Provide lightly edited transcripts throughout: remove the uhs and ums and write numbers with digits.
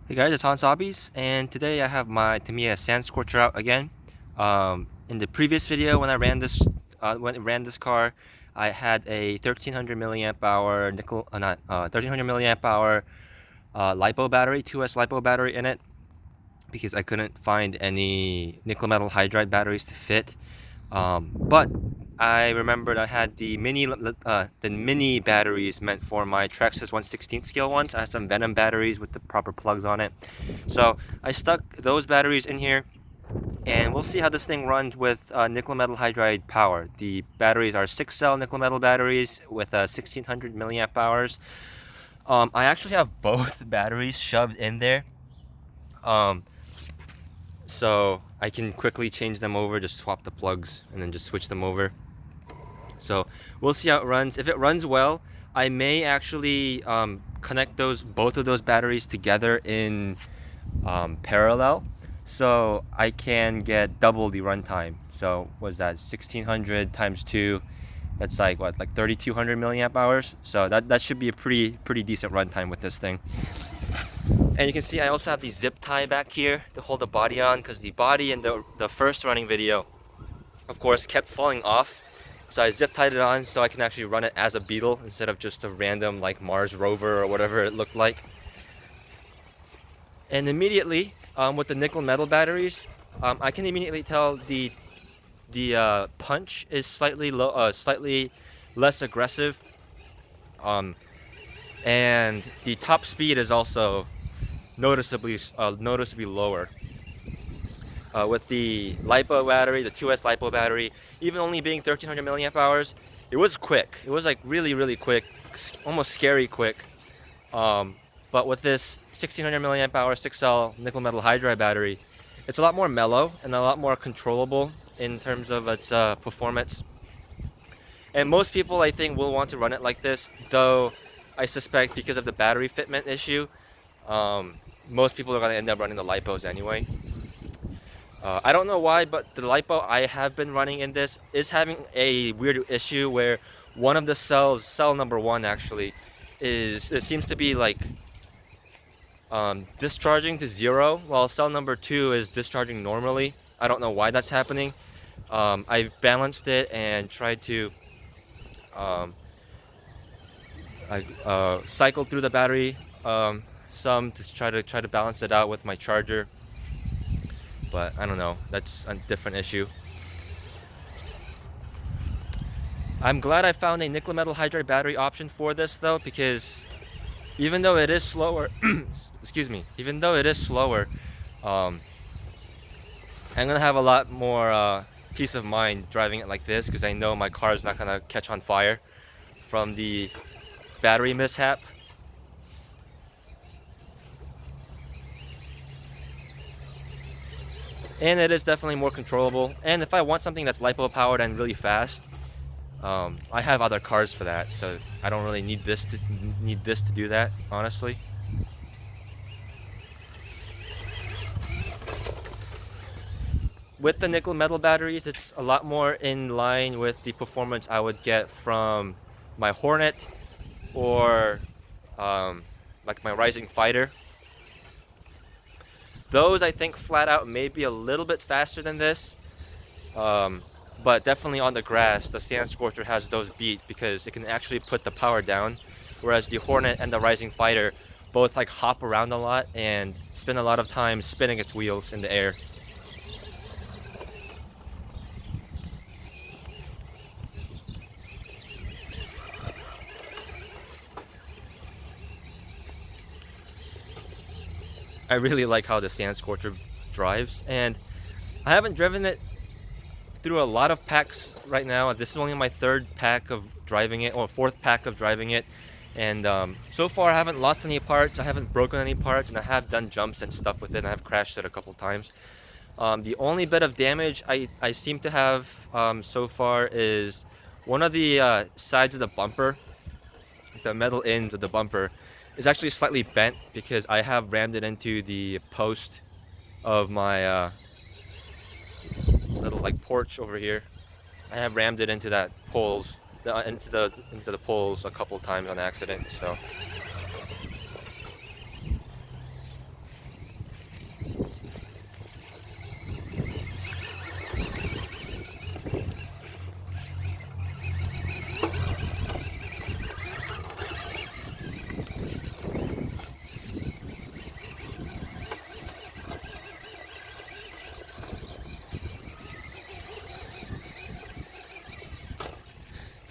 Hey guys, it's Hans Hobbies, and today I have my Tamiya Sand Scorcher out again. In the previous video, when I ran this car, I had a 1300 milliamp hour nickel, not 1300 milliamp hour lipo battery, 2S lipo battery in it, because I couldn't find any nickel metal hydride batteries to fit. But I remembered I had the mini batteries meant for my Trex's 1/16 scale ones. I had some Venom batteries with the proper plugs on it. So I stuck those batteries in here, and we'll see how this thing runs with nickel metal hydride power. The batteries are 6-cell nickel metal batteries with 1600 milliamp hours. I actually have both batteries shoved in there. Um, so I can quickly change them over, just swap the plugs and then just switch them over. So we'll see how it runs. If it runs well, I may actually connect both of those batteries together in parallel, so I can get double the runtime. So was that 1600 times 2? That's like what, like 3200 milliamp hours. So that should be a pretty decent runtime with this thing. And you can see I also have the zip tie back here to hold the body on, because the body in the first running video, of course, kept falling off. So I zip tied it on so I can actually run it as a Beetle instead of just a random like Mars rover or whatever it looked like. And immediately, with the nickel metal batteries, I can immediately tell the punch is slightly less aggressive, and the top speed is also noticeably lower. With the lipo battery, the 2S lipo battery, even only being 1300 milliamp hours, it was quick. It was like really quick, almost scary quick. But with this 1600 milliamp hour 6-cell nickel metal hydride battery, it's a lot more mellow and a lot more controllable in terms of its performance. And most people, I think, will want to run it like this, though I suspect because of the battery fitment issue, most people are going to end up running the lipos anyway. I don't know why, but the lipo I have been running in this is having a weird issue where one of the cells, cell number 1 actually, it seems to be like discharging to 0, while cell number 2 is discharging normally. I don't know why that's happening. I've balanced it and tried to cycle through the battery some to try to balance it out with my charger, but I don't know. That's a different issue. I'm glad I found a nickel metal hydride battery option for this though, because even though it is slower, excuse me, even though it is slower, um, I'm gonna have a lot more peace of mind driving it like this, because I know my car is not gonna catch on fire from the battery mishap. And it is definitely more controllable. And if I want something that's lipo powered and really fast, I have other cars for that, so I don't really need this to do that, honestly. With the nickel metal batteries, it's a lot more in line with the performance I would get from my Hornet or like my Rising Fighter. Those, I think, flat out may be a little bit faster than this, but definitely on the grass, the Sand Scorcher has those beat because it can actually put the power down, whereas the Hornet and the Rising Fighter both like hop around a lot and spend a lot of time spinning its wheels in the air. I really like how the Sand Scorcher drives, and I haven't driven it through a lot of packs right now. This is only my 3rd pack of driving it, or 4th pack of driving it, and so far I haven't lost any parts, I haven't broken any parts, and I have done jumps and stuff with it, and I have crashed it a couple times. The only bit of damage I seem to have so far is one of the sides of the bumper. The metal ends of the bumper is actually slightly bent because I have rammed it into the post of my little like porch over here. I have rammed it into that into the poles a couple times on accident. So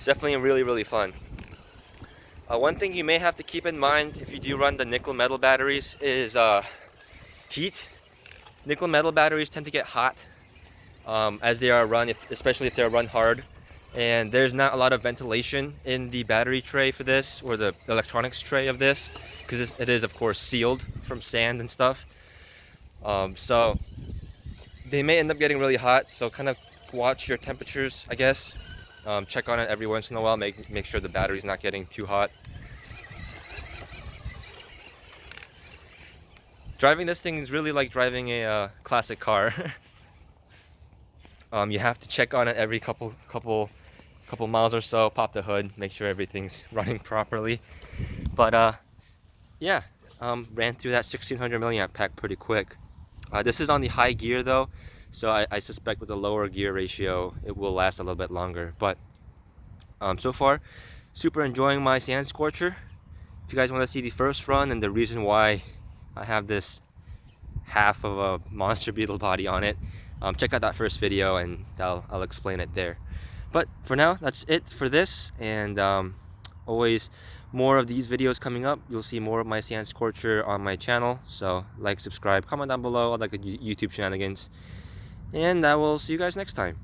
It's definitely really fun. One thing you may have to keep in mind if you do run the nickel metal batteries is heat. Nickel metal batteries tend to get hot as they are run, especially if they're run hard. And there's not a lot of ventilation in the battery tray for this, or the electronics tray of this, because it is of course sealed from sand and stuff. So they may end up getting really hot, so kind of watch your temperatures, I guess. Check on it every once in a while, make sure the battery's not getting too hot. Driving this thing is really like driving a classic car. You have to check on it every couple miles or so, pop the hood, make sure everything's running properly. But yeah, ran through that 1600 milliamp pack pretty quick. This is on the high gear though, so I suspect with the lower gear ratio it will last a little bit longer. But so far, super enjoying my Sand Scorcher. If you guys want to see the first run and the reason why I have this half of a monster beetle body on it, check out that first video and I'll explain it there. But for now, that's it for this, and always more of these videos coming up. You'll see more of my Sand Scorcher on my channel, so like, subscribe, comment down below, all that good YouTube shenanigans, and I will see you guys next time.